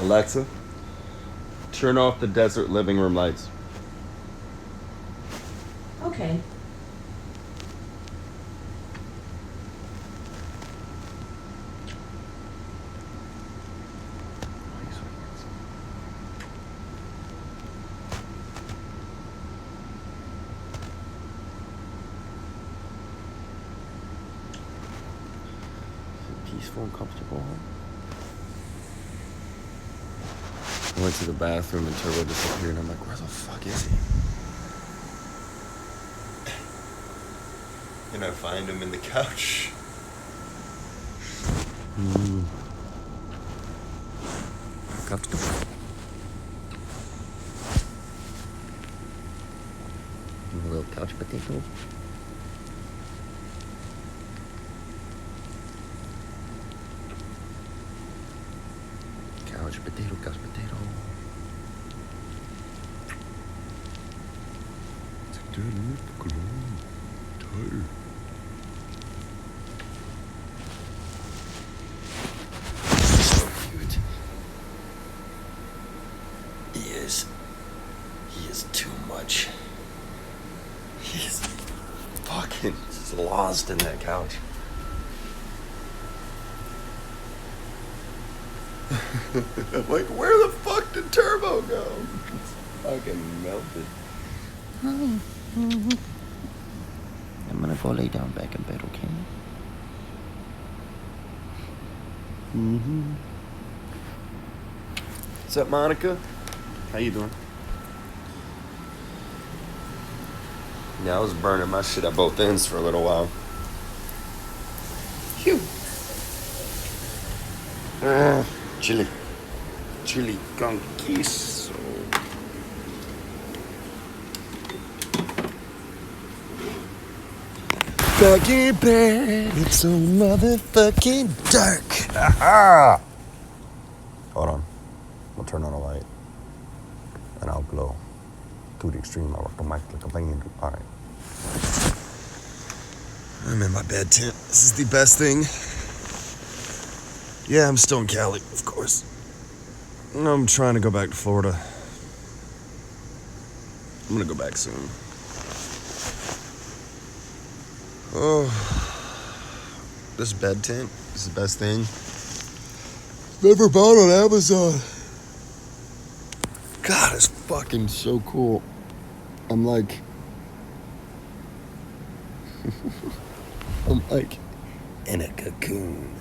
Alexa, turn off the desert living room lights. Okay. Peaceful and comfortable. I went to the bathroom and Turbo disappeared, and I'm like, where the fuck is he? And I find him in the couch. Comfortable. A little couch potato. Couch potato, couch potato. So cute. He is. He is too much. He is fucking just lost in that couch. I'm like, where the fuck did Turbo go? It's fucking melted. I'm gonna go lay down back in bed, okay? What's up, Monica? How you doing? Yeah, I was burning my shit at both ends for a little while. Phew. Chili. Chili con queso. Back in bed, it's so motherfucking dark. Aha! Hold on. I'll turn on a light. And I'll glow. To the extreme, I'll rock the mic like a banging. Alright. I'm in my bed tent. This is the best thing. Yeah, I'm still in Cali, of course. I'm trying to go back to Florida. I'm gonna go back soon. Oh, this bed tent is the best thing. Never bought on Amazon. God, it's fucking so cool. I'm like, in a cocoon.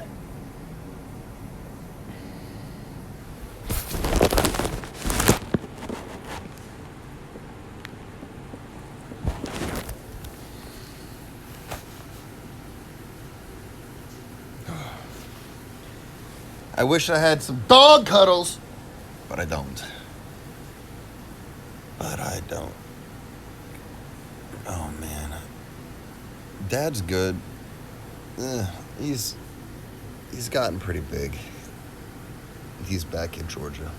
I wish I had some dog cuddles, but I don't. Oh, man. Dad's good. He's gotten pretty big. He's back in Georgia.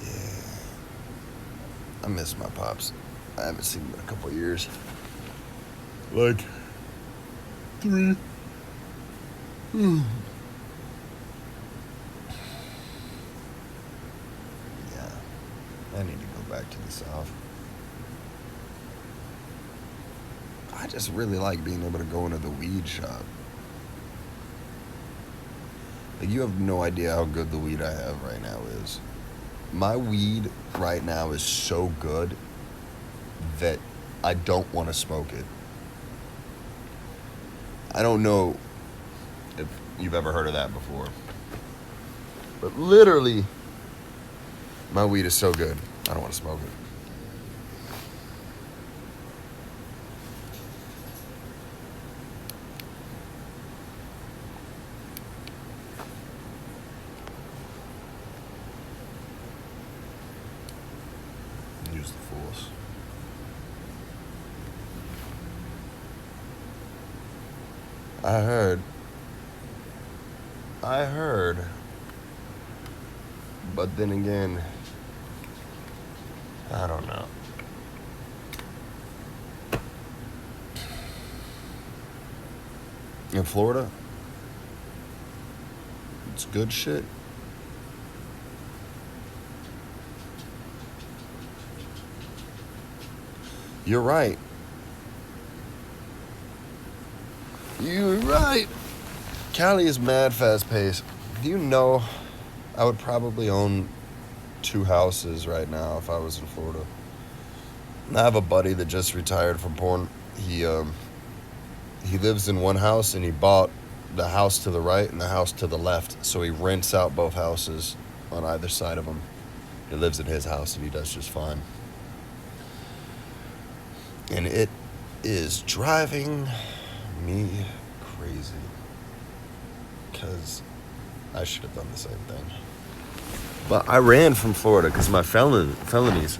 Yeah. I miss my pops. I haven't seen him in a couple of years. Like 3. Yeah. I need to go back to the South. I just really like being able to go into the weed shop. Like, you have no idea how good the weed I have right now is. My weed right now is so good that I don't want to smoke it. I don't know if you've ever heard of that before. But literally, my weed is so good, I don't want to smoke it. Use the force. I heard. But then again, I don't know. In Florida, It's good shit. You're right. You're right. Cali is mad fast paced. Do you know I would probably own 2 houses right now if I was in Florida? I have a buddy that just retired from porn. He lives in one house and he bought the house to the right and the house to the left. So he rents out both houses on either side of him. He lives in his house and he does just fine. And it is driving me crazy. Because I should have done the same thing. But I ran from Florida because my felonies.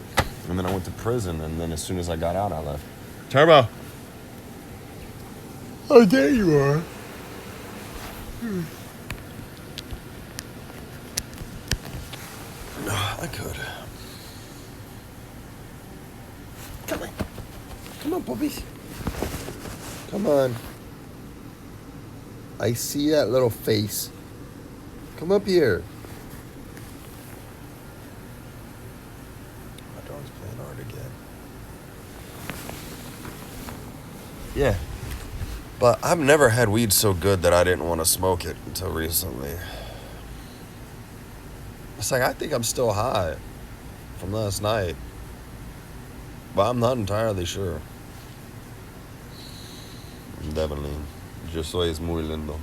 And then I went to prison. And then as soon as I got out, I left. Turbo! Oh, there you are. No, I could. Come on. Come on, puppies. Come on. I see that little face. Come up here. My dog's playing hard again. Yeah. But I've never had weed so good that I didn't want to smoke it until recently. It's like I think I'm still high from last night. But I'm not entirely sure. Definitely. Yo soy es muy lindo.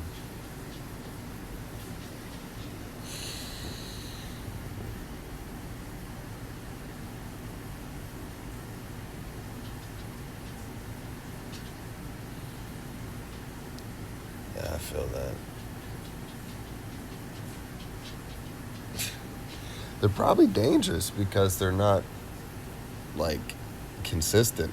Yeah, I feel that. They're probably dangerous because they're not, like, consistent.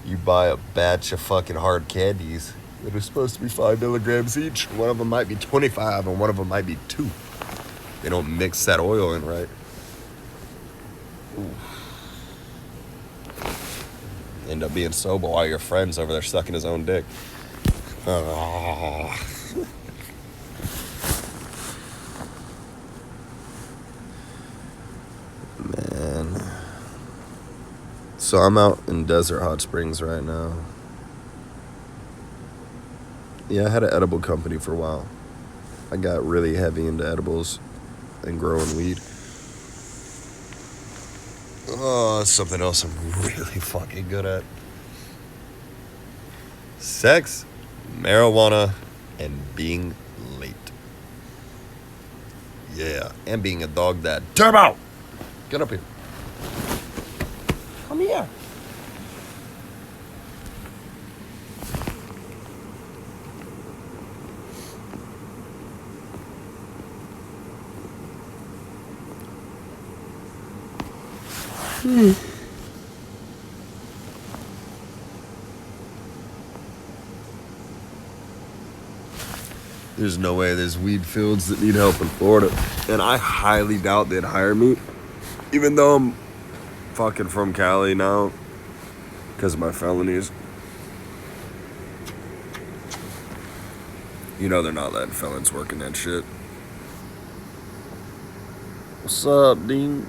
You buy a batch of fucking hard candies that are supposed to be 5 milligrams each. One of them might be 25 and one of them might be 2. They don't mix that oil in right. Ooh. End up being sober while your friend's over there sucking his own dick. Oh. Man. So I'm out in Desert Hot Springs right now. Yeah, I had an edible company for a while. I got really heavy into edibles and growing weed. Oh, that's something else I'm really fucking good at. Sex, marijuana, and being late. Yeah, and being a dog dad. Turbo! Get up here. Come here. There's no way there's weed fields that need help in Florida. And I highly doubt they'd hire me. Even though I'm fucking from Cali now. Because of my felonies. You know they're not letting felons work in that shit. What's up, Dean?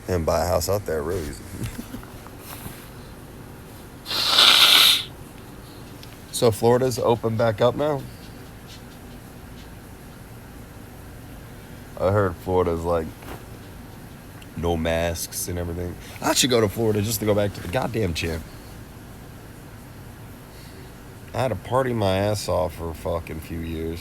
And buy a house out there real easy. So Florida's open back up now? I heard Florida's like no masks and everything. I should go to Florida just to go back to the goddamn gym. I had to party my ass off for a fucking few years.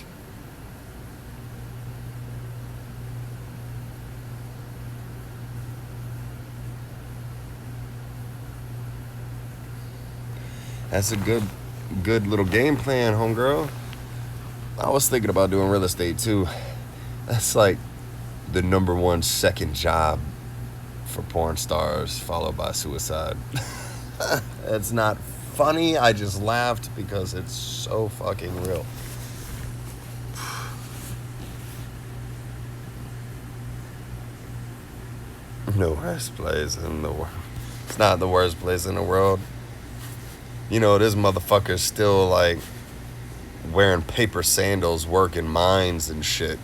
That's a good little game plan, homegirl. I was thinking about doing real estate too. That's like the number one second job for porn stars, followed by suicide. It's not funny. I just laughed because it's so fucking real. The worst place in the world. It's not the worst place in the world. You know, this motherfucker's still like wearing paper sandals, working mines and shit,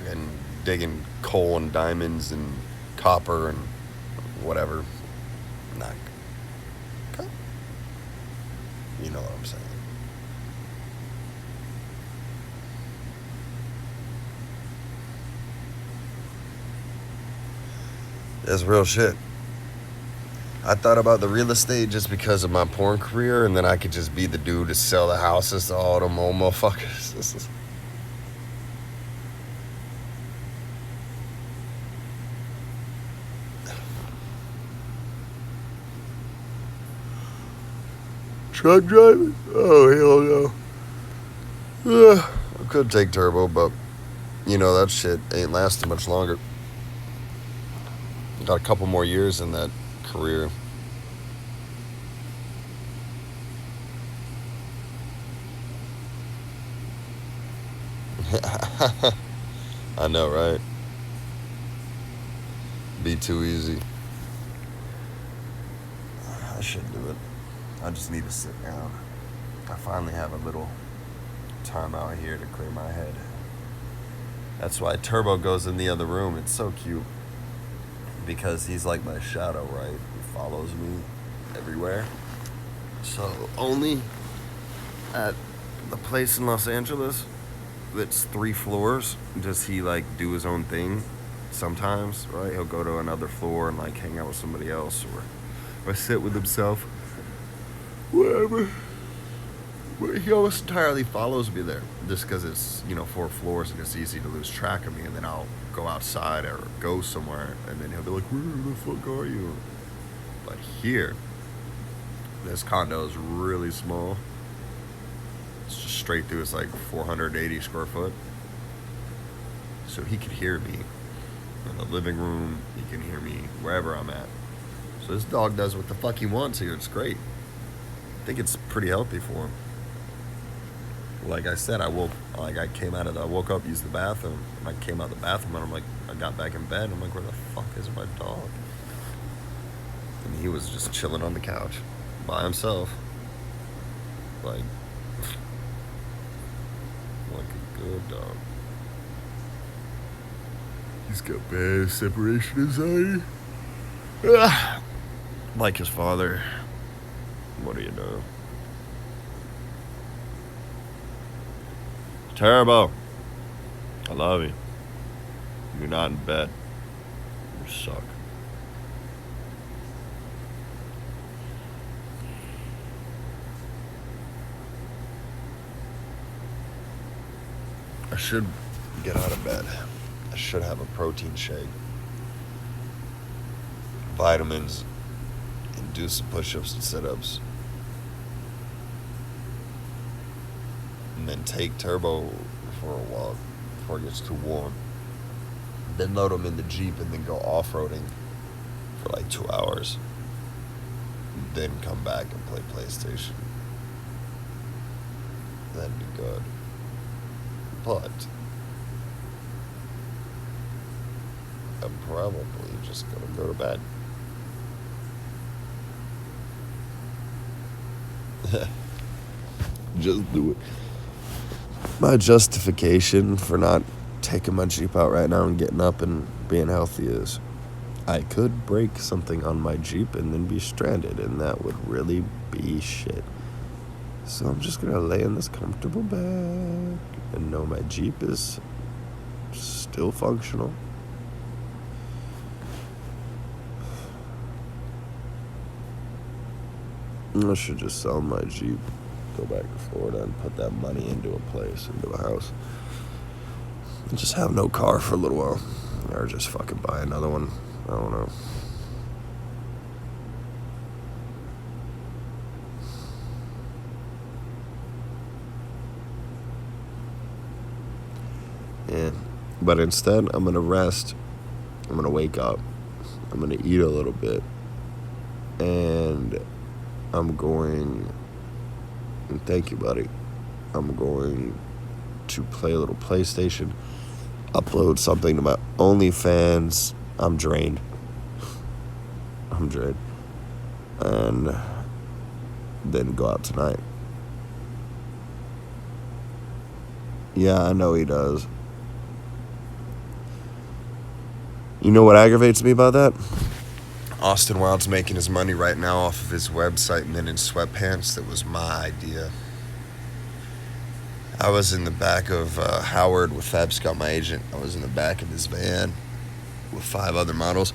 and digging coal and diamonds and copper and whatever. Not, you know what I'm saying. That's real shit. I thought about the real estate just because of my porn career, and then I could just be the dude to sell the houses to all them old motherfuckers. This is. Truck driving? Oh, hell no. I could take turbo, but, you know, that shit ain't lasting much longer. Got a couple more years in that career. I know, right? Be too easy. I should do it. I just need to sit down. I finally have a little time out here to clear my head. That's why Turbo goes in the other room. It's so cute. Because he's like my shadow, right? He follows me everywhere. So only at the place in Los Angeles that's 3 floors does he like do his own thing sometimes, right? He'll go to another floor and like hang out with somebody else or sit with himself. Whatever. But he almost entirely follows me there just because it's, 4 floors and it's easy to lose track of me, and then I'll go outside or go somewhere and then he'll be like, where the fuck are you? But here, this condo is really small. It's just straight through. It's like 480 square foot. So he could hear me in the living room. He can hear me wherever I'm at. So this dog does what the fuck he wants here. It's great. I think it's pretty healthy for him. Like I said, I woke up, used the bathroom, and I came out the bathroom, and I'm like, I got back in bed, and I'm like, where the fuck is my dog? And he was just chilling on the couch by himself, like a good dog. He's got bad separation anxiety. Like his father. What do you know? Turbo, I love you. You're not in bed. You suck. I should get out of bed. I should have a protein shake, vitamins, and do some push-ups and sit-ups. And then take Turbo for a walk before it gets too warm. Then load him in the Jeep and then go off-roading for like 2 hours. Then come back and play PlayStation. That'd be good. But I'm probably just gonna go to bed. Just do it. My justification for not taking my Jeep out right now and getting up and being healthy is I could break something on my Jeep and then be stranded, and that would really be shit. So I'm just gonna lay in this comfortable bed and know my Jeep is still functional. I should just sell my Jeep, go back to Florida, and put that money into a place, into a house. And just have no car for a little while. Or just fucking buy another one. I don't know. Yeah. But instead, I'm gonna rest. I'm gonna wake up. I'm gonna eat a little bit. And I'm going, and thank you, buddy. I'm going to play a little PlayStation, upload something to my OnlyFans. I'm drained. $100 and then go out tonight. Yeah, I know he does. You know what aggravates me about that? Austin Wilde's making his money right now off of his website, Men in Sweatpants. That was my idea. I was in the back of Howard with Fab Scott, my agent. I was in the back of his van with 5 other models.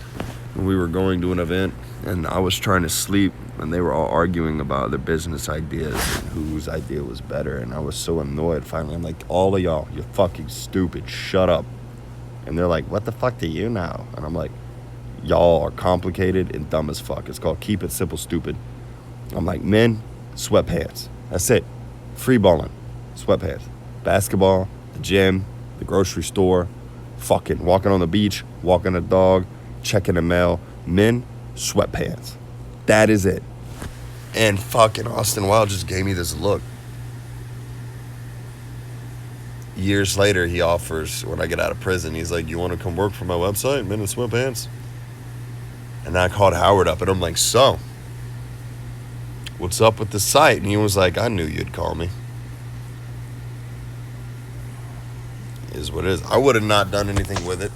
We were going to an event, and I was trying to sleep, and they were all arguing about their business ideas and whose idea was better, and I was so annoyed. Finally, I'm like, all of y'all, you're fucking stupid. Shut up. And they're like, what the fuck do you know? And I'm like, y'all are complicated and dumb as fuck. It's called Keep It Simple, Stupid. I'm like, men, sweatpants. That's it. Free balling, sweatpants. Basketball, the gym, the grocery store, fucking walking on the beach, walking a dog, checking the mail. Men, sweatpants. That is it. And fucking Austin Wilde just gave me this look. Years later, he offers, when I get out of prison, he's like, you want to come work for my website, Men in Sweatpants? And I called Howard up, and I'm like, so, what's up with the site? And he was like, I knew you'd call me. Is what it is. I would have not done anything with it.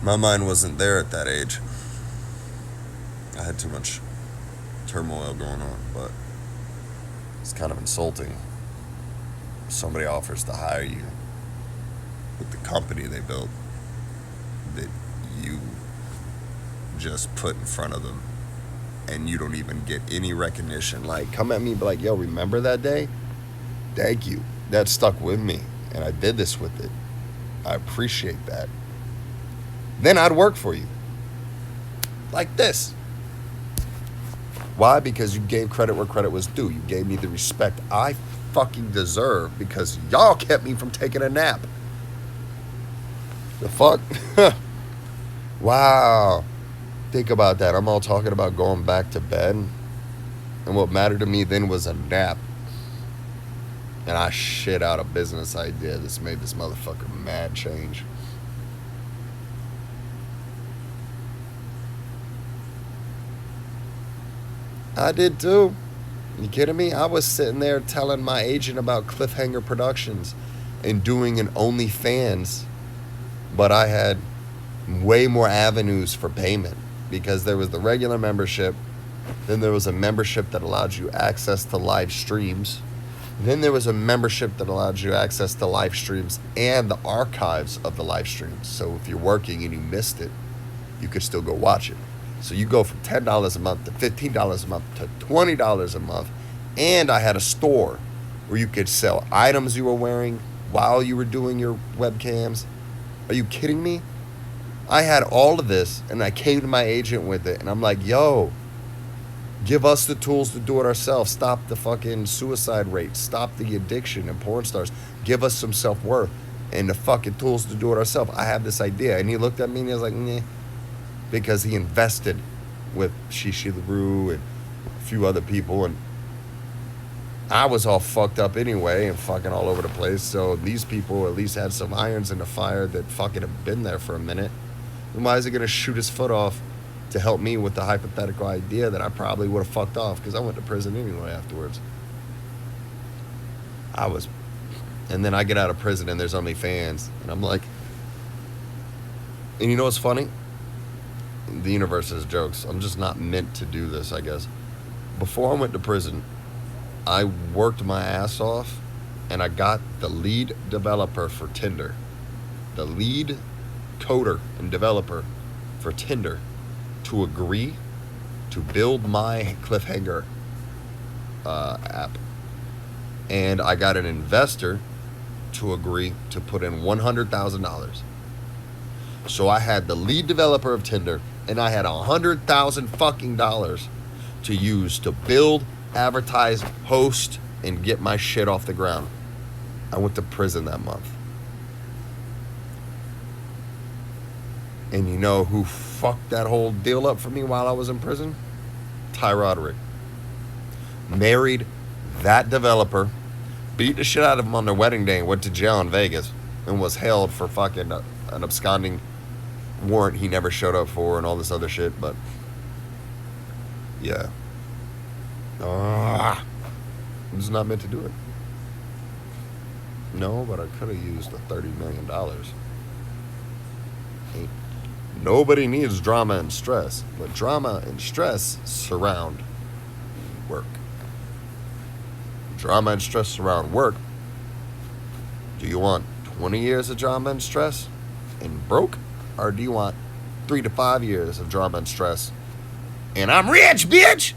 My mind wasn't there at that age. I had too much turmoil going on, but it's kind of insulting. Somebody offers to hire you with the company they built that you just put in front of them, and you don't even get any recognition. Like, come at me and be like, yo, remember that day? Thank you. That stuck with me, and I did this with it. I appreciate that. Then I'd work for you. Like this. Why? Because you gave credit where credit was due. You gave me the respect I fucking deserve because y'all kept me from taking a nap. The fuck? Wow. Think about that. I'm all talking about going back to bed, and what mattered to me then was a nap. And I shit out a business idea that's made this motherfucker mad change. I did too. You kidding me? I was sitting there telling my agent about Cliffhanger Productions and doing an OnlyFans, but I had way more avenues for payment because there was the regular membership, then there was a membership that allowed you access to live streams, then there was a membership that allowed you access to live streams and the archives of the live streams. So if you're working and you missed it, you could still go watch it. So you go from $10 a month to $15 a month to $20 a month. And I had a store where you could sell items you were wearing while you were doing your webcams. Are you kidding me? I had all of this, and I came to my agent with it, and I'm like, yo, give us the tools to do it ourselves. Stop the fucking suicide rate. Stop the addiction and porn stars. Give us some self-worth and the fucking tools to do it ourselves. I have this idea. And he looked at me and he was like, nah. Because he invested with Shishi LaRue and a few other people, and I was all fucked up anyway and fucking all over the place. So these people at least had some irons in the fire that fucking have been there for a minute. And why is he gonna shoot his foot off to help me with the hypothetical idea that I probably would have fucked off because I went to prison anyway afterwards? And then I get out of prison and there's OnlyFans, and I'm like, and you know what's funny? The universe is jokes. I'm just not meant to do this, I guess. Before I went to prison, I worked my ass off, and I got the lead developer for Tinder, the lead coder and developer for Tinder, to agree to build my Cliffhanger app. And I got an investor to agree to put in $100,000. So I had the lead developer of Tinder, and I had $100,000 fucking dollars to use to build, advertise, host, and get my shit off the ground. I went to prison that month. And you know who fucked that whole deal up for me while I was in prison? Ty Roderick. Married that developer, beat the shit out of him on their wedding day, and went to jail in Vegas, and was held for fucking an absconding warrant he never showed up for and all this other shit. But yeah, I'm just not meant to do it. No, but I could have used the $30 million. Nobody needs drama and stress, but drama and stress surround work. Drama and stress surround work. Do you want 20 years of drama and stress and broke? Or do you want 3 to 5 years of drama and stress and I'm rich, bitch?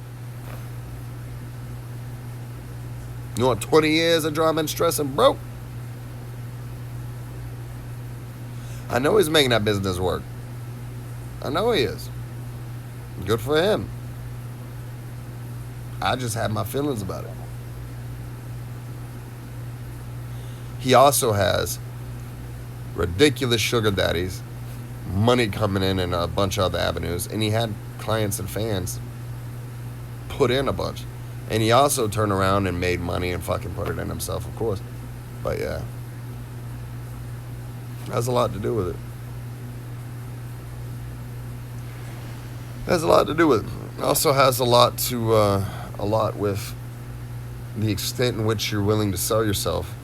You want 20 years of drama and stress and broke? I know he's making that business work. I know he is. Good for him. I just have my feelings about it. He also has ridiculous sugar daddies, money coming in a bunch of other avenues, and he had clients and fans put in a bunch. And he also turned around and made money and fucking put it in himself, of course. But yeah, has a lot to do with it. Has a lot to do with it. Also has a lot with the extent in which you're willing to sell yourself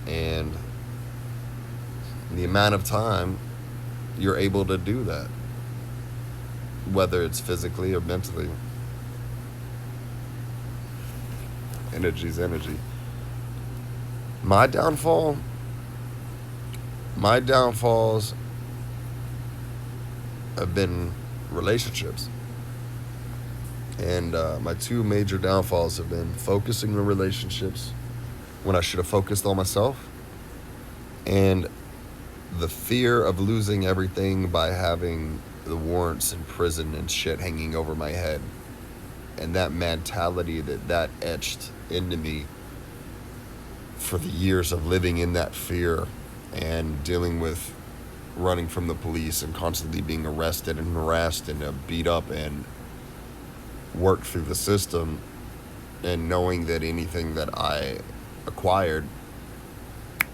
and the amount of time you're able to do that, whether it's physically or mentally. Energy's energy. My downfalls have been relationships. And my two major downfalls have been focusing on relationships when I should have focused on myself, and the fear of losing everything by having the warrants in prison and shit hanging over my head. And that mentality that etched into me for the years of living in that fear and dealing with running from the police and constantly being arrested and harassed and beat up and worked through the system, and knowing that anything that I acquired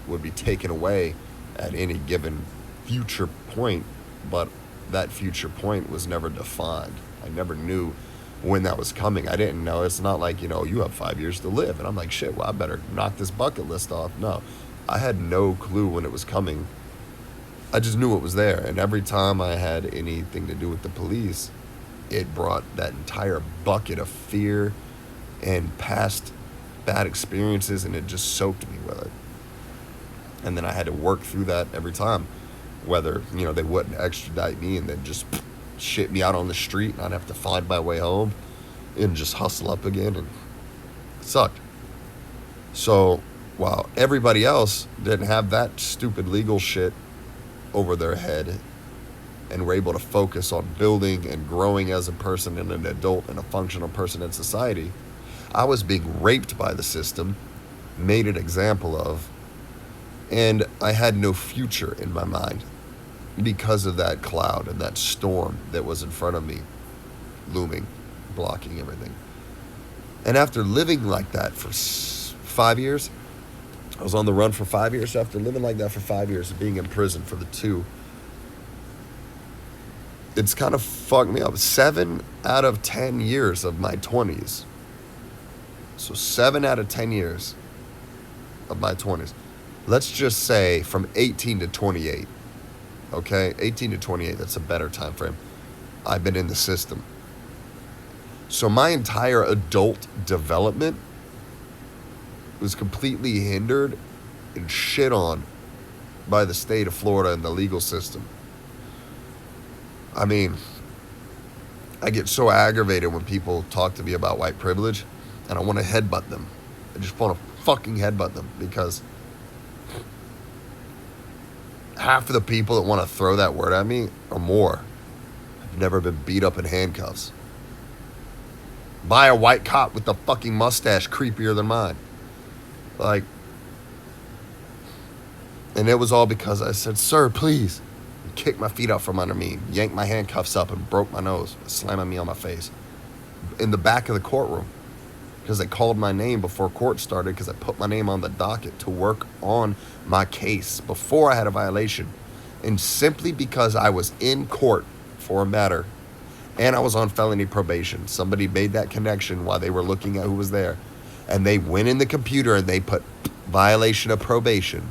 would be taken away at any given future point, but that future point was never defined. I never knew when that was coming. I didn't know. It's not like, you have 5 years to live. And I'm like, shit, well, I better knock this bucket list off. No, I had no clue when it was coming. I just knew it was there. And every time I had anything to do with the police, it brought that entire bucket of fear and past bad experiences, and it just soaked me with it. And then I had to work through that every time, whether, they wouldn't extradite me and then just shit me out on the street and I'd have to find my way home and just hustle up again, and it sucked. So while everybody else didn't have that stupid legal shit over their head and were able to focus on building and growing as a person and an adult and a functional person in society, I was being raped by the system, made an example of, and I had no future in my mind because of that cloud and that storm that was in front of me, looming, blocking everything. And after living like that for 5 years, I was on the run for 5 years. After living like that for 5 years and being in prison for the 2, it's kind of fucked me up. 7 out of 10 years of my 20s. So 7 out of 10 years of my 20s. Let's just say from 18 to 28. Okay? 18 to 28, that's a better time frame. I've been in the system. So my entire adult development was completely hindered and shit on by the state of Florida and the legal system. I mean, I get so aggravated when people talk to me about white privilege, and I want to headbutt them. I just want to fucking headbutt them, because half of the people that want to throw that word at me or more have never been beat up in handcuffs by a white cop with a fucking mustache creepier than mine. Like, and it was all because I said, "Sir, please," and kicked my feet out from under me, yanked my handcuffs up and broke my nose, slamming me on my face in the back of the courtroom, because they called my name before court started, because I put my name on the docket to work on my case before I had a violation. And simply because I was in court for a matter and I was on felony probation, somebody made that connection while they were looking at who was there. And they went in the computer and they put violation of probation.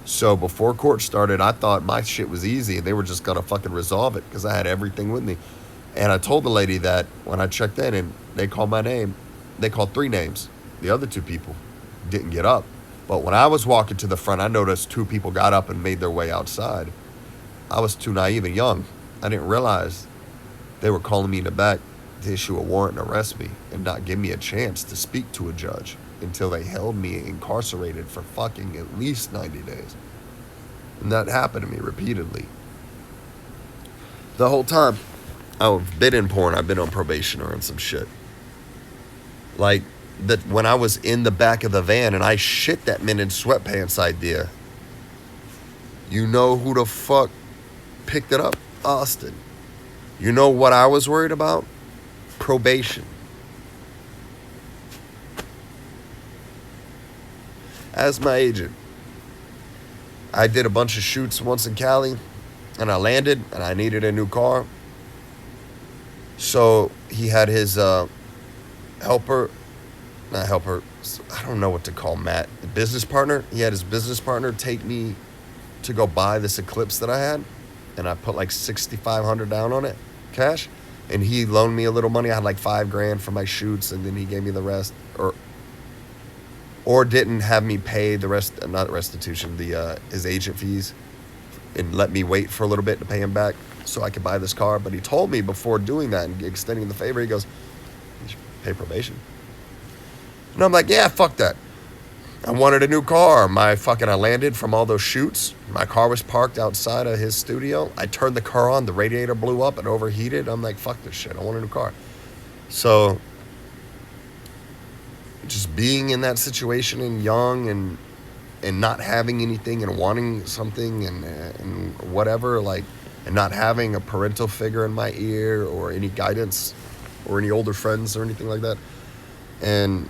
So before court started, I thought my shit was easy and they were just going to fucking resolve it because I had everything with me. And I told the lady that when I checked in and they called my name, they called 3 names. The other 2 people didn't get up. But when I was walking to the front, I noticed 2 people got up and made their way outside. I was too naive and young. I didn't realize they were calling me in the back to issue a warrant and arrest me and not give me a chance to speak to a judge until they held me incarcerated for fucking at least 90 days. And that happened to me repeatedly. The whole time I've been in porn, I've been on probation or in some shit. Like, that when I was in the back of the van and I shit that men in sweatpants idea. You know who the fuck picked it up? Austin. You know what I was worried about? Probation. As my agent, I did a bunch of shoots once in Cali and I landed and I needed a new car. So he had his helper, I don't know what to call Matt, the business partner. He had his business partner take me to go buy this Eclipse that I had, and I put like $6,500 down on it, cash, and he loaned me a little money. I had like $5,000 for my shoots, and then he gave me the rest, or didn't have me pay the rest, not restitution, his agent fees, and let me wait for a little bit to pay him back so I could buy this car. But he told me before doing that and extending the favor, he goes, "You should pay probation." And I'm like, yeah, fuck that. I wanted a new car. I landed from all those shoots. My car was parked outside of his studio. I turned the car on. The radiator blew up and overheated. I'm like, fuck this shit. I want a new car. So just being in that situation and young and not having anything and wanting something and whatever, like, and not having a parental figure in my ear or any guidance or any older friends or anything like that. And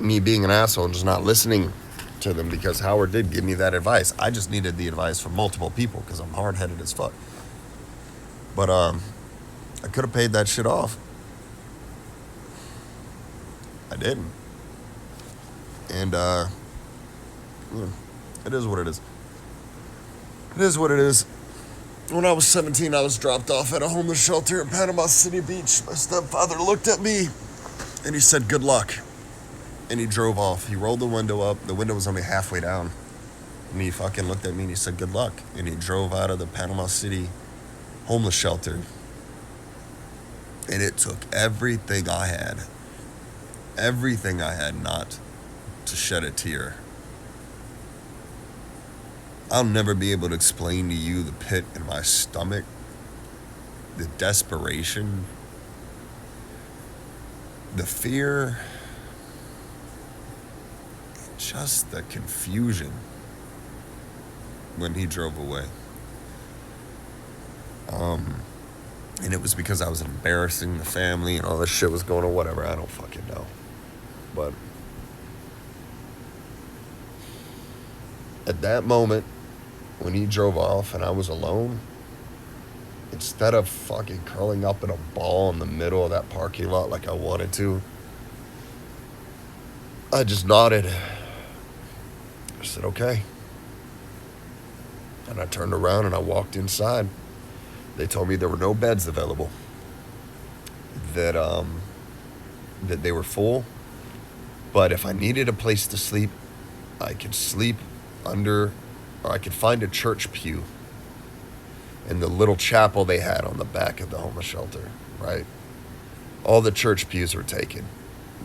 me being an asshole and just not listening to them because Howard did give me that advice. I just needed the advice from multiple people because I'm hard-headed as fuck. But I could have paid that shit off. I didn't. And it is what it is. It is what it is. When I was 17, I was dropped off at a homeless shelter in Panama City Beach. My stepfather looked at me and he said, "Good luck." And he drove off. He rolled the window up. The window was only halfway down. And he fucking looked at me and he said, "Good luck." And he drove out of the Panama City homeless shelter. And it took everything I had not to shed a tear. I'll never be able to explain to you the pit in my stomach, the desperation, the fear, just the confusion when he drove away. And it was because I was embarrassing the family and all this shit was going on, whatever, I don't fucking know. But at that moment, when he drove off and I was alone, instead of fucking curling up in a ball in the middle of that parking lot like I wanted to, I just nodded. I said, "Okay." And I turned around and I walked inside. They told me there were no beds available, that they were full, but if I needed a place to sleep, I could sleep under, or I could find a church pew in the little chapel they had on the back of the homeless shelter, right? All the church pews were taken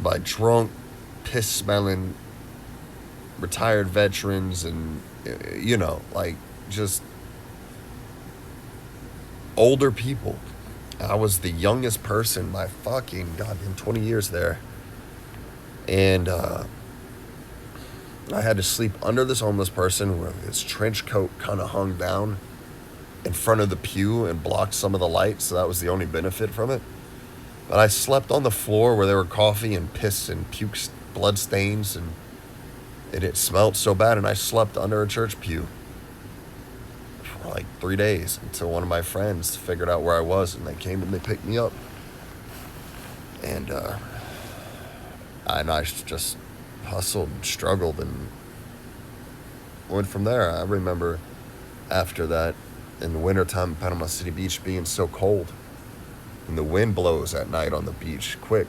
by drunk, piss-smelling, retired veterans and, like, just older people. I was the youngest person by fucking goddamn 20 years there. And I had to sleep under this homeless person where his trench coat kind of hung down in front of the pew and blocked some of the light, so that was the only benefit from it. But I slept on the floor where there were coffee and piss and puke blood stains, and it smelled so bad, and I slept under a church pew. like 3 days until one of my friends figured out where I was, and they came and they picked me up. And I just hustled and struggled and went from there. I remember after that, in the wintertime in Panama City Beach being so cold, and the wind blows at night on the beach quick,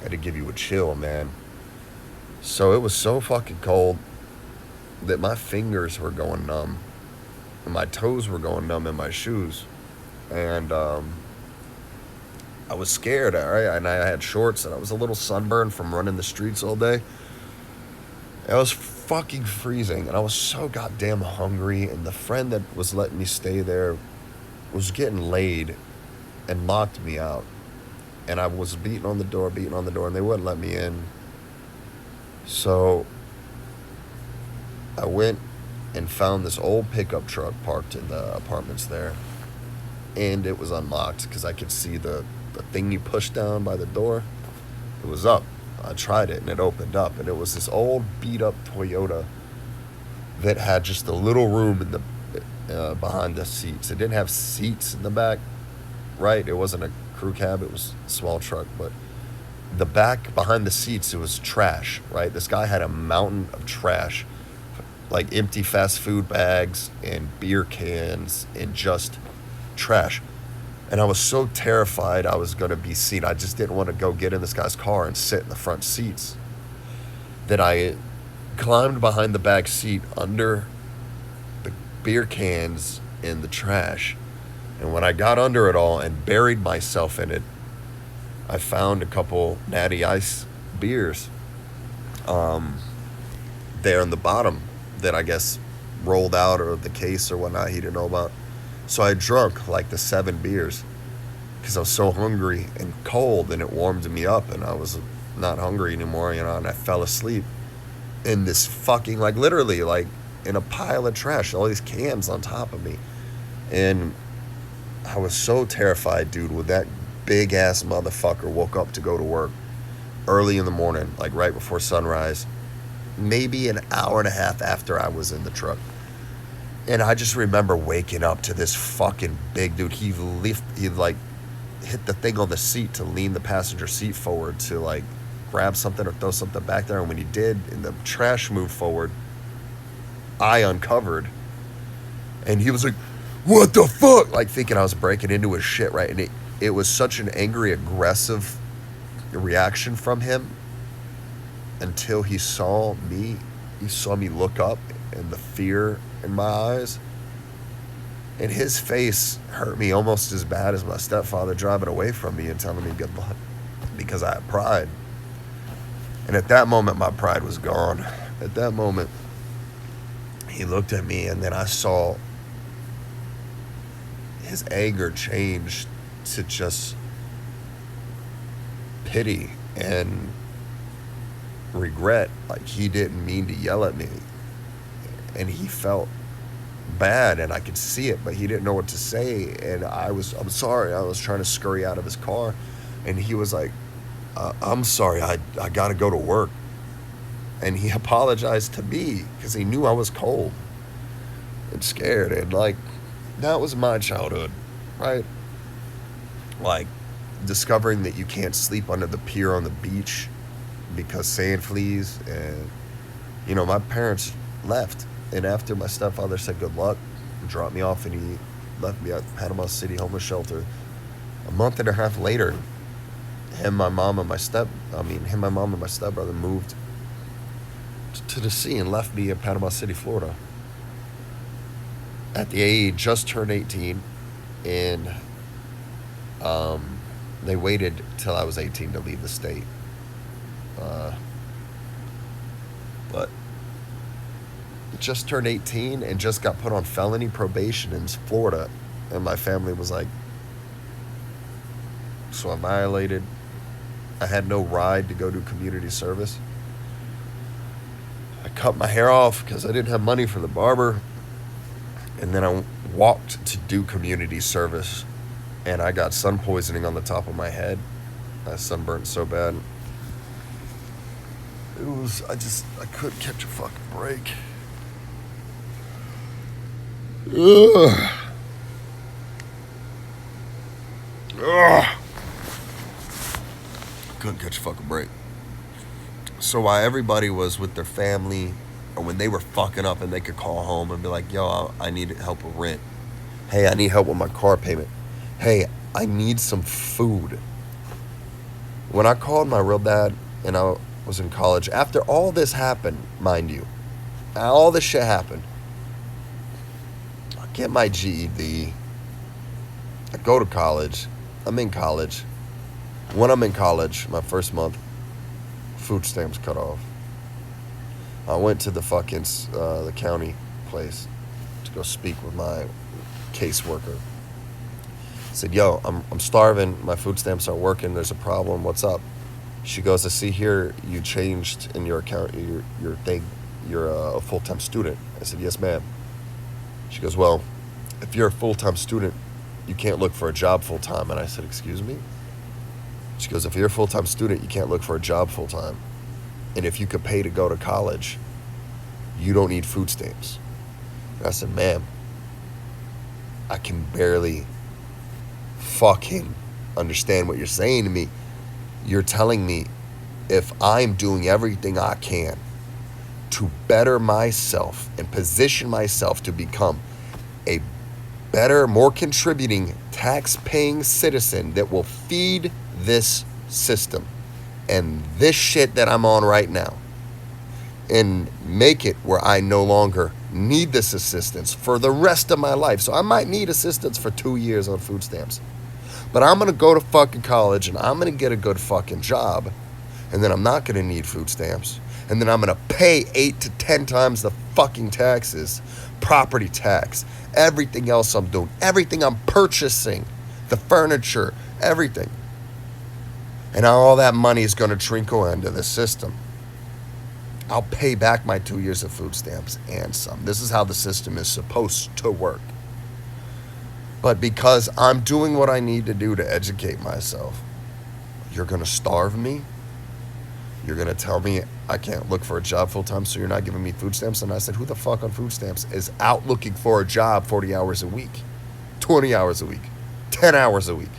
it'd give you a chill, man. So it was so fucking cold that my fingers were going numb, and my toes were going numb in my shoes. And I was scared, all right? And I had shorts, and I was a little sunburned from running the streets all day. It was fucking freezing, and I was so goddamn hungry, and the friend that was letting me stay there was getting laid and locked me out. And I was beating on the door, and they wouldn't let me in. So I went and found this old pickup truck parked in the apartments there, and it was unlocked because I could see the thing you push down by the door. It was up. I tried it, and it opened up, and it was this old beat-up Toyota that had just a little room in the behind the seats. It didn't have seats in the back, right? It wasn't a crew cab. It was a small truck, but the back behind the seats, it was trash, right? This guy had a mountain of trash, like empty fast food bags and beer cans and just trash. And I was so terrified I was going to be seen. I just didn't want to go get in this guy's car and sit in the front seats, that I climbed behind the back seat under the beer cans and the trash. And when I got under it all and buried myself in it, I found a couple Natty Ice beers there in the bottom that I guess rolled out, or the case or whatnot he didn't know about. So I drunk like the 7 beers because I was so hungry and cold, and it warmed me up, and I was not hungry anymore, and I fell asleep in this fucking, like literally like in a pile of trash, all these cans on top of me. And I was so terrified, dude, when that big ass motherfucker woke up to go to work early in the morning, like right before sunrise, maybe an hour and a half after I was in the truck. And I just remember waking up to this fucking big dude. He like hit the thing on the seat to lean the passenger seat forward to like grab something or throw something back there. And when he did, and the trash moved forward, I uncovered. And he was like, "What the fuck?" Like thinking I was breaking into his shit, right? And it was such an angry, aggressive reaction from him until he saw me. He saw me look up, and the fear in my eyes, and his face hurt me almost as bad as my stepfather driving away from me and telling me good luck, because I had pride. And at that moment, my pride was gone. At that moment, he looked at me, and then I saw his anger change to just pity and regret. Like he didn't mean to yell at me, and he felt bad, and I could see it, but he didn't know what to say. And I'm sorry. I was trying to scurry out of his car, and he was like, "I'm sorry. I got to go to work." And he apologized to me because he knew I was cold and scared. And like, that was my childhood, right? Like discovering that you can't sleep under the pier on the beach because sand fleas. And my parents left, and after my stepfather said good luck and dropped me off, and he left me at the Panama City homeless shelter, a month and a half later, my mom and my stepbrother moved to the sea and left me in Panama City, Florida, at the age just turned 18. And they waited till I was 18 to leave the state. But just turned 18 and just got put on felony probation in Florida, and my family was like, so I violated. I had no ride to go do community service. I cut my hair off because I didn't have money for the barber, and then I walked to do community service, and I got sun poisoning on the top of my head. I sunburnt so bad. I couldn't catch a fucking break. Ugh. Ugh. Couldn't catch a fucking break. So while everybody was with their family, or when they were fucking up and they could call home and be like, yo, I need help with rent. Hey, I need help with my car payment. Hey, I need some food. When I called my real dad and I was in college, after all this happened, mind you, all this shit happened, I get my GED, I go to college, I'm in college. When I'm in college, my first month, food stamps cut off. I went to the fucking the county place to go speak with my caseworker. I said, yo, I'm starving. My food stamps aren't working. There's a problem. What's up? She goes, I see here you changed in your account, your thing. You're a full-time student. I said, yes, ma'am. She goes, well, if you're a full-time student, you can't look for a job full-time. And I said, excuse me? She goes, if you're a full-time student, you can't look for a job full-time. And if you could pay to go to college, you don't need food stamps. And I said, ma'am, I can barely fucking understand what you're saying to me. You're telling me if I'm doing everything I can to better myself and position myself to become a better, more contributing, tax-paying citizen that will feed this system and this shit that I'm on right now and make it where I no longer need this assistance for the rest of my life. So I might need assistance for 2 years on food stamps. But I'm going to go to fucking college and I'm going to get a good fucking job. And then I'm not going to need food stamps. And then I'm going to pay 8 to 10 times the fucking taxes, property tax, everything else I'm doing, everything I'm purchasing, the furniture, everything. And all that money is going to trickle into the system. I'll pay back my 2 years of food stamps and some. This is how the system is supposed to work. But because I'm doing what I need to do to educate myself, you're going to starve me? You're going to tell me I can't look for a job full time, so you're not giving me food stamps? And I said, who the fuck on food stamps is out looking for a job 40 hours a week, 20 hours a week, 10 hours a week?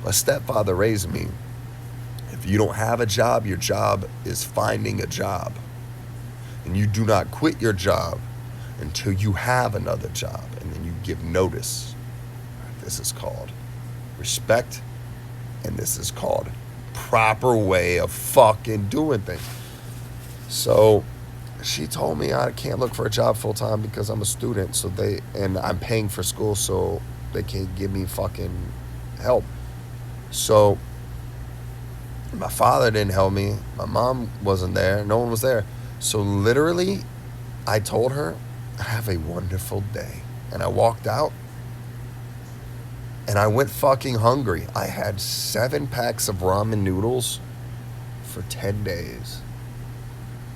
My stepfather raised me. If you don't have a job, your job is finding a job. And you do not quit your job until you have another job. And then you give notice. This is called respect. And this is called proper way of fucking doing things. So she told me I can't look for a job full time because I'm a student. And I'm paying for school, so they can't give me fucking help. So my father didn't help me. My mom wasn't there. No one was there. So literally, I told her, have a wonderful day. And I walked out. And I went fucking hungry. I had 7 packs of ramen noodles for 10 days.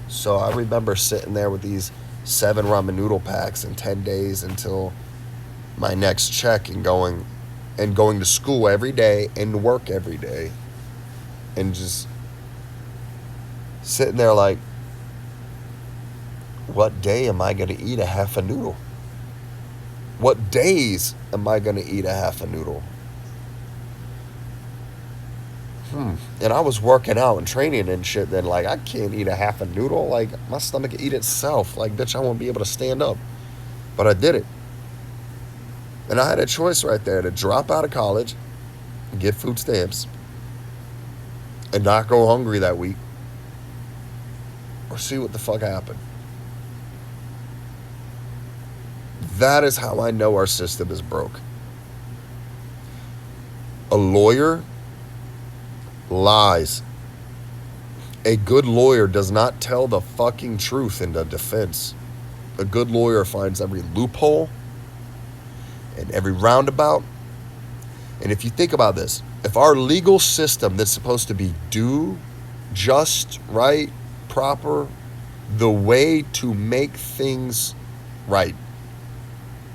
So I remember sitting there with these 7 ramen noodle packs in 10 days until my next check and going to school every day and work every day. And just sitting there like, what day am I going to eat a half a noodle? What days am I going to eat a half a noodle? And I was working out and training and shit. Then like, I can't eat a half a noodle. Like, my stomach can eat itself. Like, bitch, I won't be able to stand up. But I did it. And I had a choice right there to drop out of college, get food stamps, and not go hungry that week, or see what the fuck happened. That is how I know our system is broke. A lawyer lies. A good lawyer does not tell the fucking truth in the defense. A good lawyer finds every loophole and every roundabout. And if you think about this, if our legal system that's supposed to be due, just, right, proper, the way to make things right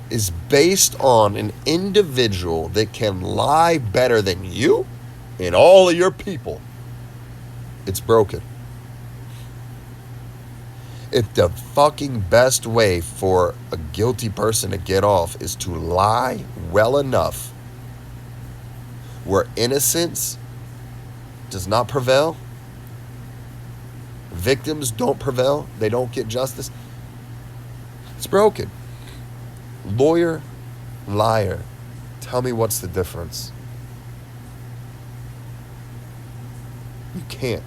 is based on an individual that can lie better than you and all of your people, it's broken. If the fucking best way for a guilty person to get off is to lie well enough where innocence does not prevail, victims don't prevail, they don't get justice, it's broken. Lawyer, liar. Tell me what's the difference. You can't.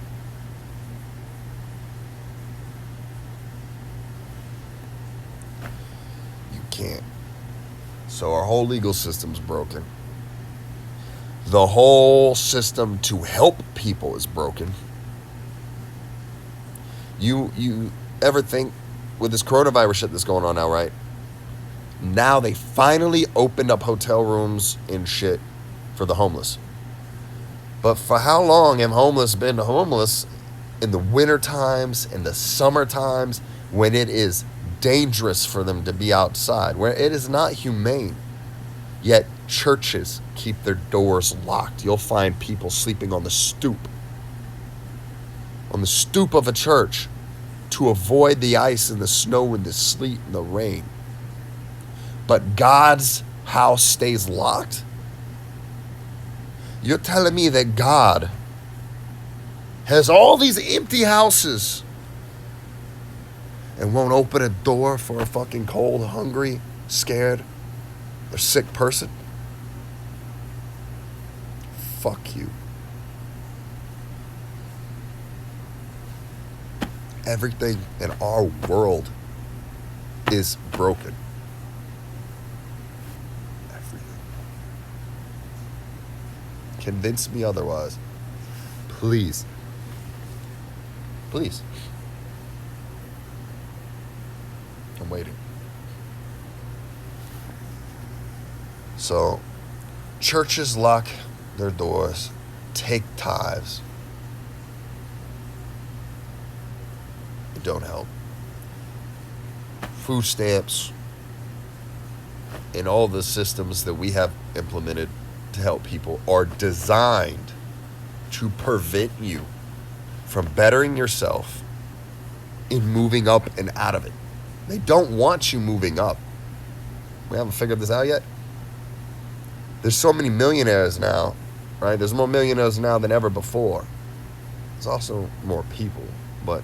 You can't. So our whole legal system's broken. The whole system to help people is broken. You ever think with this coronavirus shit that's going on now, right? Now they finally opened up hotel rooms and shit for the homeless. But for how long have homeless been homeless in the winter times, in the summer times, when it is dangerous for them to be outside, where it is not humane? Yet churches keep their doors locked. You'll find people sleeping on the stoop of a church to avoid the ice and the snow and the sleet and the rain. But God's house stays locked? You're telling me that God has all these empty houses and won't open a door for a fucking cold, hungry, scared, or sick person? Fuck you. Everything in our world is broken. Everything. Convince me otherwise. Please. Please. I'm waiting. So, churches lock their doors, take tithes. It don't help. Food stamps and all the systems that we have implemented to help people are designed to prevent you from bettering yourself in moving up and out of it. They don't want you moving up. We haven't figured this out yet. There's so many millionaires now, right? There's more millionaires now than ever before. There's also more people, but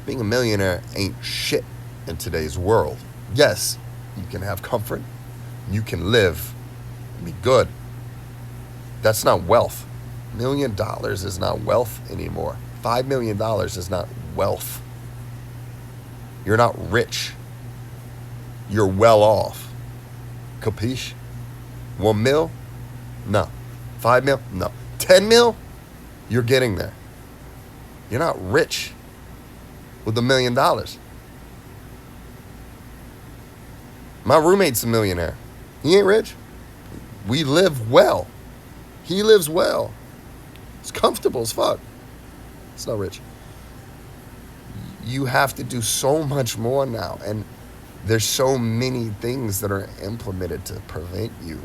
being a millionaire ain't shit in today's world. Yes, you can have comfort, you can live, and be good. That's not wealth. $1 million is not wealth anymore. $5 million is not wealth. You're not rich. You're well off. Capiche? 1 mil? No. 5 mil? No. 10 mil? You're getting there. You're not rich with $1 million. My roommate's a millionaire. He ain't rich. We live well. He lives well. It's comfortable as fuck. It's not rich. You have to do so much more now. And there's so many things that are implemented to prevent you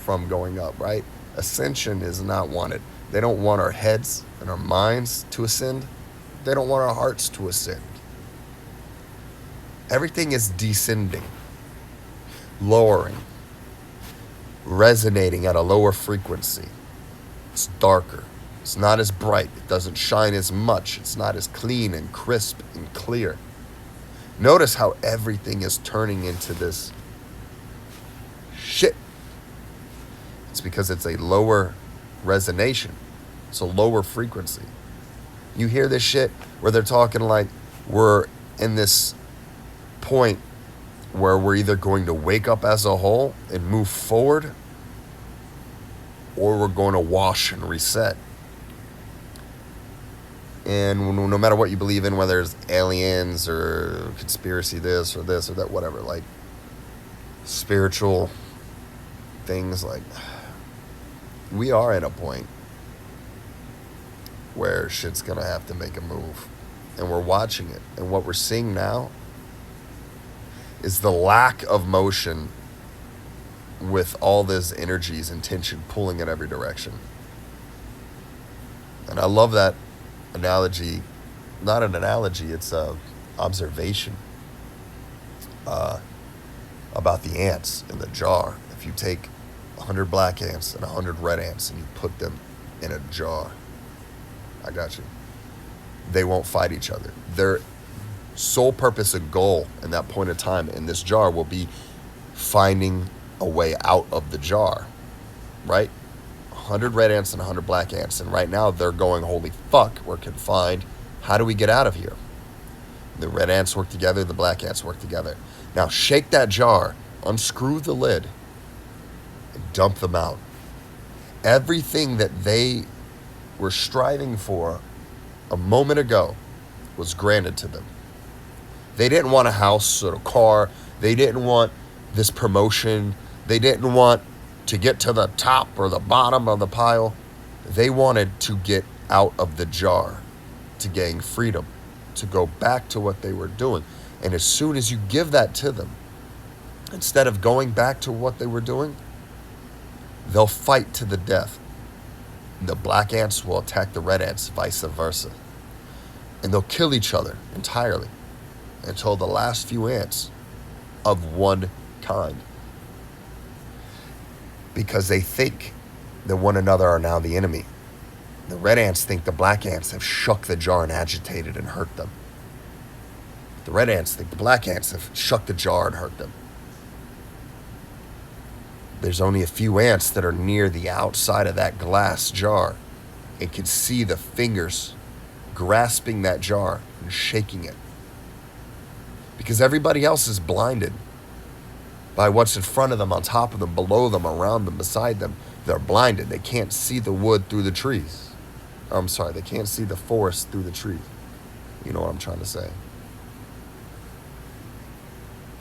from going up, right? Ascension is not wanted. They don't want our heads and our minds to ascend. They don't want our hearts to ascend. Everything is descending, lowering, resonating at a lower frequency. It's darker. It's not as bright. It doesn't shine as much. It's not as clean and crisp and clear. Notice how everything is turning into this shit. It's because it's a lower resonation. It's a lower frequency. You hear this shit where they're talking like we're in this point where we're either going to wake up as a whole and move forward, or we're going to wash and reset. And no matter what you believe in, whether it's aliens or conspiracy this or that, whatever, like spiritual things, like we are at a point where shit's gonna have to make a move, and we're watching it. And what we're seeing now is the lack of motion with all this energies and tension pulling in every direction. And I love that analogy not an analogy, it's a observation about the ants in the jar. If you take 100 black ants and 100 red ants and you put them in a jar, I got you. They won't fight each other. Their sole purpose and goal in that point of time in this jar will be finding a way out of the jar, right? 100 red ants and 100 black ants. And right now they're going, holy fuck, we're confined. How do we get out of here? The red ants work together, the black ants work together. Now shake that jar, unscrew the lid, and dump them out. Everything that they were striving for a moment ago was granted to them. They didn't want a house or a car. They didn't want this promotion. They didn't want to get to the top or the bottom of the pile. They wanted to get out of the jar, to gain freedom, to go back to what they were doing. And as soon as you give that to them, instead of going back to what they were doing, they'll fight to the death. The black ants will attack the red ants, vice versa. And they'll kill each other entirely until the last few ants of one kind. Because they think that one another are now the enemy. The red ants think the black ants have shook the jar and agitated and hurt them. The red ants think the black ants have shook the jar and hurt them. There's only a few ants that are near the outside of that glass jar and can see the fingers grasping that jar and shaking it. Because everybody else is blinded by what's in front of them, on top of them, below them, around them, beside them. They're blinded. They can't see the wood through the trees. I'm sorry, they can't see the forest through the trees. You know what I'm trying to say.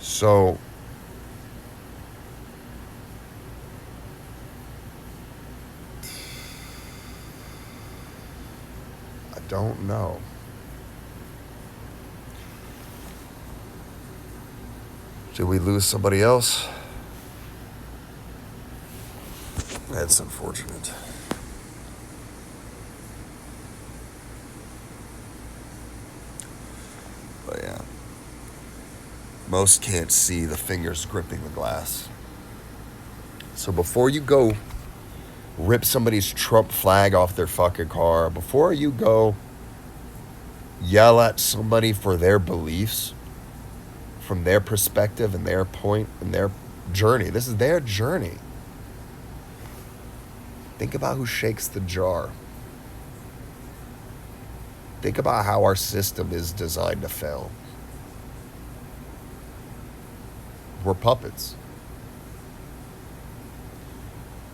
So, I don't know. Did we lose somebody else? That's unfortunate. But yeah. Most can't see the fingers gripping the glass. So before you go rip somebody's Trump flag off their fucking car, before you go yell at somebody for their beliefs, from their perspective and their point and their journey. This is their journey. Think about who shakes the jar. Think about how our system is designed to fail. We're puppets.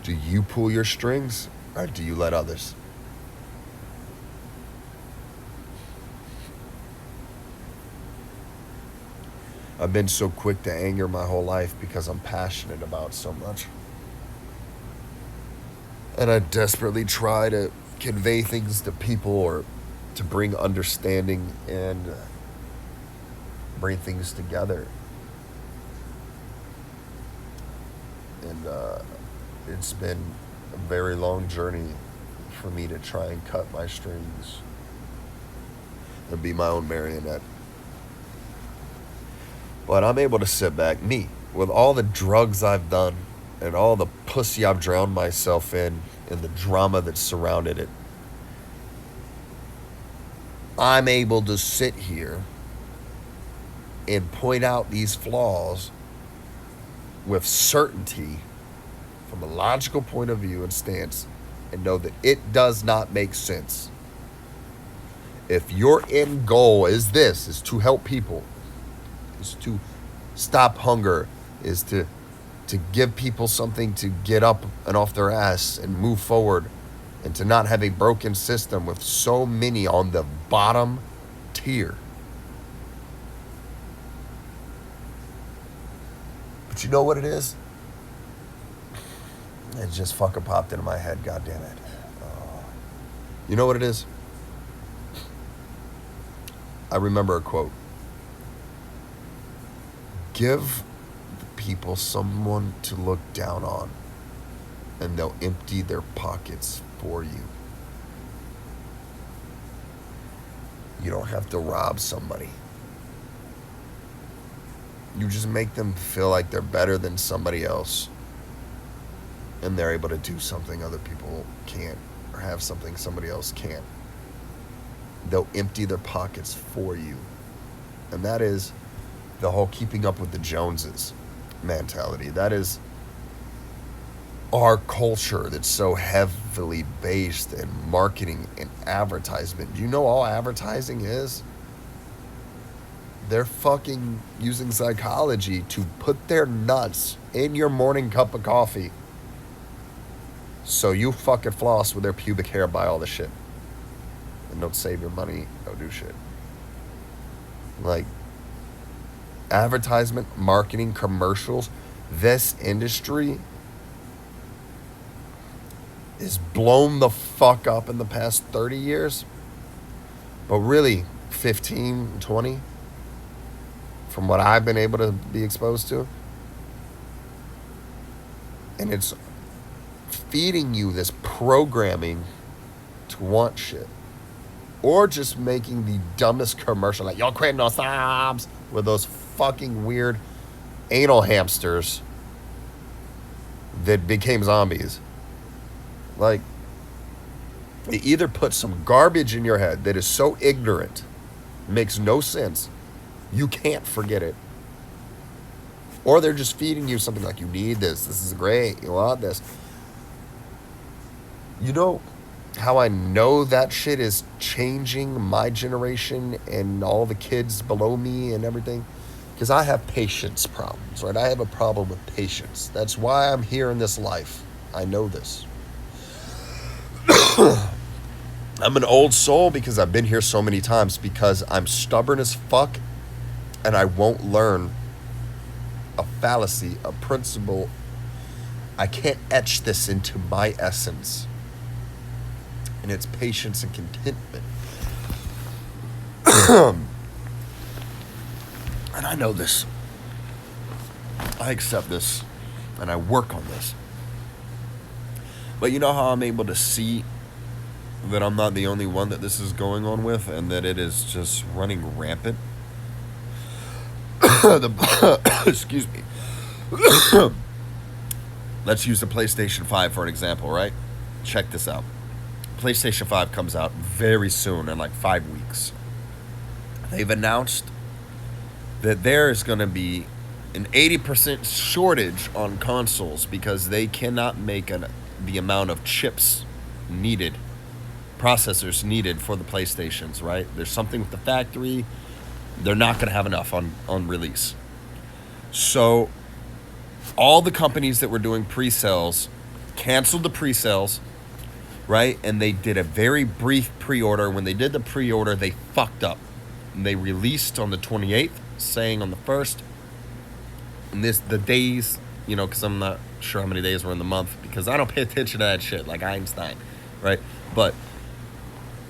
Do you pull your strings or do you let others? I've been so quick to anger my whole life because I'm passionate about so much. And I desperately try to convey things to people or to bring understanding and bring things together. And it's been a very long journey for me to try and cut my strings and be my own marionette. But I'm able to sit back, me, with all the drugs I've done and all the pussy I've drowned myself in and the drama that surrounded it. I'm able to sit here and point out these flaws with certainty from a logical point of view and stance and know that it does not make sense. If your end goal is this, is to help people, is to stop hunger, is to give people something to get up and off their ass and move forward, and to not have a broken system with so many on the bottom tier. But you know what it is? It just fucking popped into my head, God damn it. You know what it is? I remember a quote. Give the people someone to look down on, and they'll empty their pockets for you. You don't have to rob somebody. You just make them feel like they're better than somebody else. And they're able to do something other people can't, or have something somebody else can't. They'll empty their pockets for you. And that is the whole keeping up with the Joneses mentality. That is our culture that's so heavily based in marketing and advertisement. Do you know all advertising is? They're fucking using psychology to put their nuts in your morning cup of coffee. So you fucking floss with their pubic hair, buy all the shit. And don't save your money, don't do shit. Like, advertisement, marketing, commercials, this industry is blown the fuck up in the past 30 years. But really, 15, 20, from what I've been able to be exposed to. And it's feeding you this programming to want shit. Or just making the dumbest commercial, like, y'all creating no subs, with those fucking weird anal hamsters that became zombies. Like, they either put some garbage in your head that is so ignorant, makes no sense, you can't forget it. Or they're just feeding you something like, you need this is great, you want this. You know how I know that shit is changing my generation and all the kids below me and everything? Because I have patience problems, right? I have a problem with patience. That's why I'm here in this life. I know this. I'm an old soul because I've been here so many times, because I'm stubborn as fuck and I won't learn a fallacy, a principle. I can't etch this into my essence. And it's patience and contentment. And I know this. I accept this. And I work on this. But you know how I'm able to see that I'm not the only one that this is going on with, and that it is just running rampant? Excuse me. Let's use the PlayStation 5 for an example, right? Check this out. PlayStation 5 comes out very soon, in like 5 weeks. They've announced that there is going to be an 80% shortage on consoles because they cannot make the amount of chips needed, processors needed for the PlayStations, right? There's something with the factory. They're not going to have enough on release. So all the companies that were doing pre-sales canceled the pre-sales, right? And they did a very brief pre-order. When they did the pre-order, they fucked up. And they released on the 28th, saying on the 1st. And the days, because I'm not sure how many days were in the month, because I don't pay attention to that shit like Einstein, right? But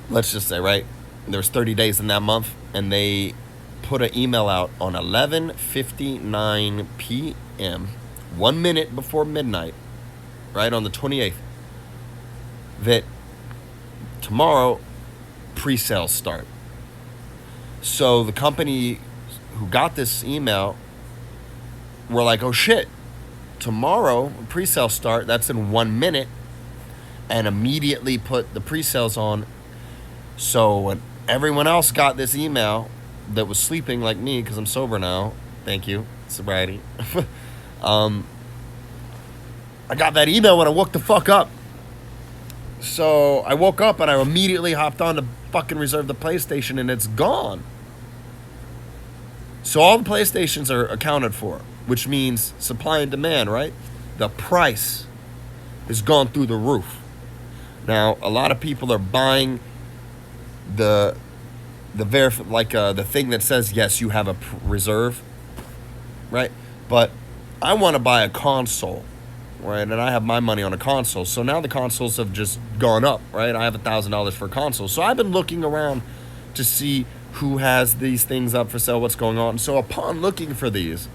let's just say, right, there's 30 days in that month, and they put an email out on 11:59 p.m., 1 minute before midnight, right, on the 28th, that tomorrow pre-sales start. So the company who got this email were like, oh shit, tomorrow pre-sales start, that's in 1 minute, and immediately put the pre-sales on. So when everyone else got this email that was sleeping like me, because I'm sober now, thank you, sobriety, I got that email when I woke the fuck up. So I woke up and I immediately hopped on to fucking reserve the PlayStation, and it's gone. So all the PlayStations are accounted for, which means supply and demand, right? The price has gone through the roof. Now, a lot of people are buying the thing that says, yes, you have a reserve, right? But I want to buy a console, right? And I have my money on a console. So now the consoles have just gone up, right? I have $1,000 for a console. So I've been looking around to see who has these things up for sale, what's going on. So upon looking for these,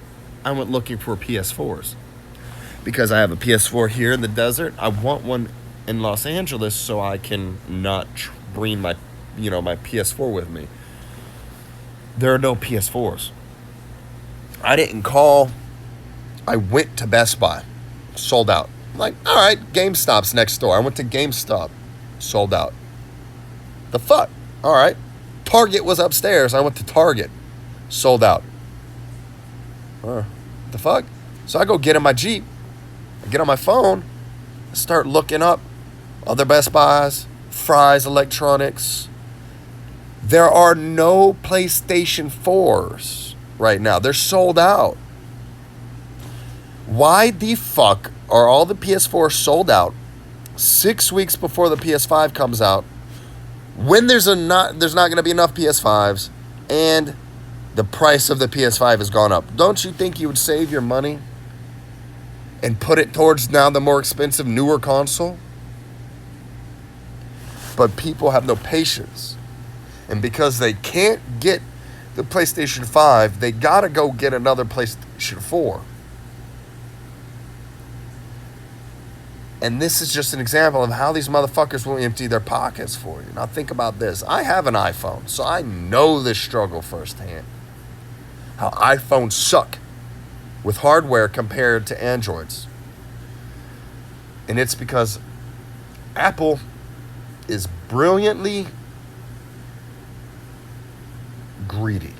I went looking for PS4s. Because I have a PS4 here in the desert. I want one in Los Angeles so I can not bring my my PS4 with me. there are no PS4s. I didn't call. I went to Best Buy. Sold out. I'm like, all right, GameStop's next door. I went to GameStop. Sold out. The fuck? All right. Target was upstairs. I went to Target. Sold out. The fuck? So I go get in my Jeep. I get on my phone. I start looking up other Best Buys, Fry's Electronics. There are no PlayStation 4s right now. They're sold out. Why the fuck are all the PS4s sold out 6 weeks before the PS5 comes out when there's not going to be enough PS5s and the price of the PS5 has gone up? Don't you think you would save your money and put it towards now the more expensive, newer console? But people have no patience. And because they can't get the PlayStation 5, they gotta go get another PlayStation 4. And this is just an example of how these motherfuckers will empty their pockets for you. Now think about this. I have an iPhone, so I know this struggle firsthand. How iPhones suck with hardware compared to Androids. And it's because Apple is brilliantly greedy.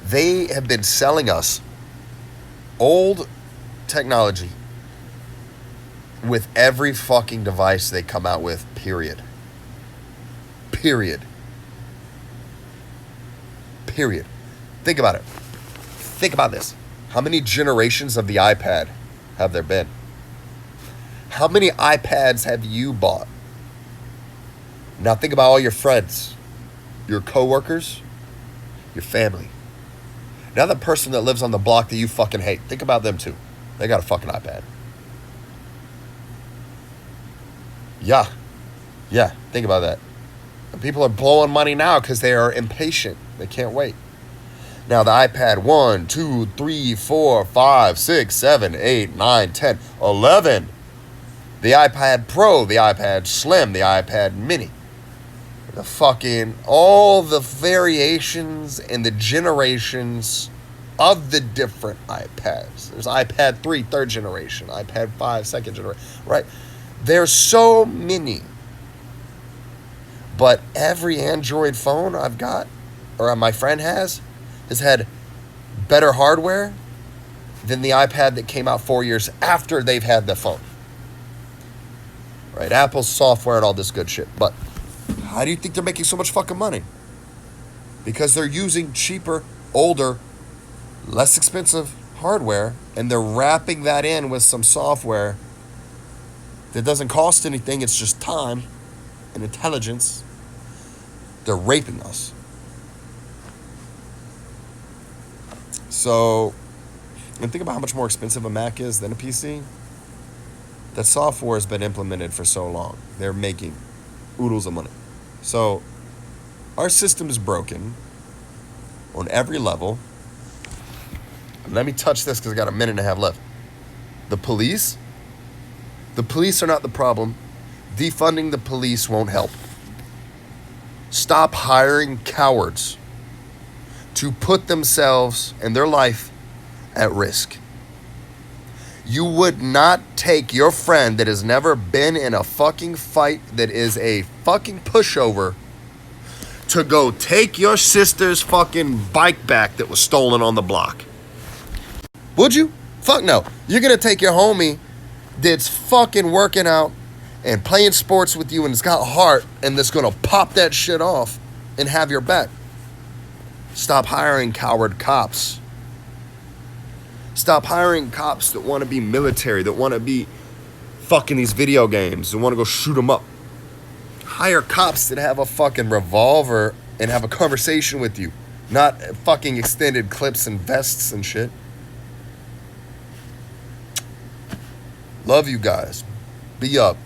They have been selling us old technology with every fucking device they come out with, period. Period. Period. Think about it. Think about this. How many generations of the iPad have there been? How many iPads have you bought? Now think about all your friends, your coworkers, your family. Now the person that lives on the block that you fucking hate, think about them too. They got a fucking iPad. Yeah, think about that. And people are blowing money now because they are impatient. They can't wait. Now the iPad 1, 2, 3, 4, 5, 6, 7, 8, 9, 10, 11. The iPad Pro, the iPad Slim, the iPad Mini. The fucking, all the variations and the generations of the different iPads. There's iPad 3, third generation, iPad 5, second generation, right? There's so many. But every Android phone I've got, or my friend has had better hardware than the iPad that came out 4 years after they've had the phone. Right? Apple's software and all this good shit. But how do you think they're making so much fucking money? Because they're using cheaper, older, less expensive hardware, and they're wrapping that in with some software that doesn't cost anything. It's just time and intelligence. They're raping us. So, and think about how much more expensive a Mac is than a PC. That software has been implemented for so long. They're making oodles of money. So, our system is broken on every level. Let me touch this because I got a minute and a half left. The police are not the problem. Defunding the police won't help. Stop hiring cowards to put themselves and their life at risk. You would not take your friend that has never been in a fucking fight, that is a fucking pushover, to go take your sister's fucking bike back that was stolen on the block. Would you? Fuck no. You're gonna take your homie that's fucking working out and playing sports with you and it's got heart and that's gonna pop that shit off and have your back. Stop hiring coward cops. Stop hiring cops that want to be military, that want to be fucking these video games, that want to go shoot them up. Hire cops that have a fucking revolver and have a conversation with you, not fucking extended clips and vests and shit. Love you guys. Be up.